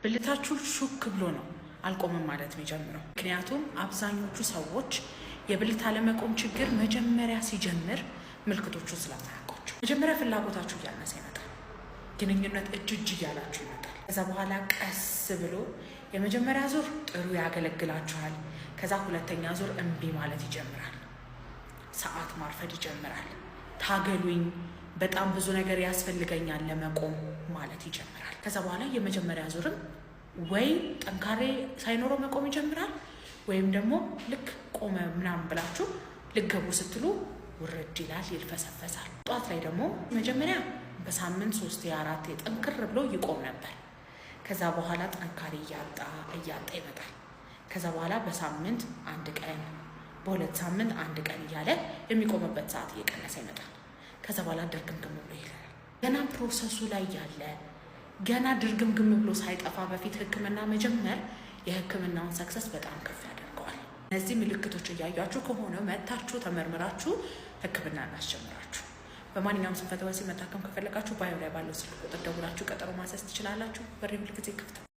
ብልታችሁ ሹክ ብሎ ነው አልቆምም ማለት የሚጀምረው። ምክንያቱም አብዛኞቹ ሰዎች የብልት አለመቆም ችግር መጀመሪያ ሲጀምር ምልክቶቹ ስለማያውቋቸው፣ መጀመሪያ ፍላጎታችሁ እያነሰ ይመጣል። ግንኙነት እጅ እያላችሁ ይመጣል። ከዛ በኋላ ቀስ ብሎ የመጀመሪያ ዙር ጥሩ ያገለግላችኋል። ከዛ ሁለተኛ ዙር እምቢ ማለት ይጀምራል። ሰዓት ማርፈድ ይጀምራል። ታገሉኝ፣ በጣም ብዙ ነገር ያስፈልገኛል ለመቆም ማለት ይጀምራል። ከዛ በኋላ የመጀመሪያ ዙርም ወይ ጠንካሬ ሳይኖረው መቆም ይጀምራል፣ ወይም ደግሞ ልክ ቆመ ምናምን ብላችሁ ልገቡ ስትሉ ውርድ ይላል፣ ይልፈሰፈሳል። ጧት ላይ ደግሞ መጀመሪያ በሳምንት 3-4 ጠንክር ብሎ ይቆም ነበር። ከዛ በኋላ ጠንካሬ እያጣ ይመጣል። ከዛ በኋላ በሳምንት 1 ቀን፣ በ2 ሳምንት 1 ቀን እያለ የሚቆምበት ሰዓት እየቀነሰ ይመጣል። ከዛ በኋላ ድርግምግም ብሎ ይላል። ገና ፕሮሰሱ ላይ ያለ ገና ድርግምግም ብሎ ሳይጠፋ በፊት ሕክምና መጀመር የሕክምናውን ሰክሰስ በጣም ከፍ ያደርገዋል። እነዚህ ምልክቶች እያያችሁ ከሆነ መታችሁ ተመርምራችሁ ሕክምና እናስጀምራችሁ። በማንኛውም ስንፈተ ወሲብ መታከም ከፈለጋችሁ ባዮ ላይ ባለው ስልክ ቁጥር ደውላችሁ ቀጠሮ ማሰስ ትችላላችሁ። በሬ ሁልጊዜ ክፍት ነው።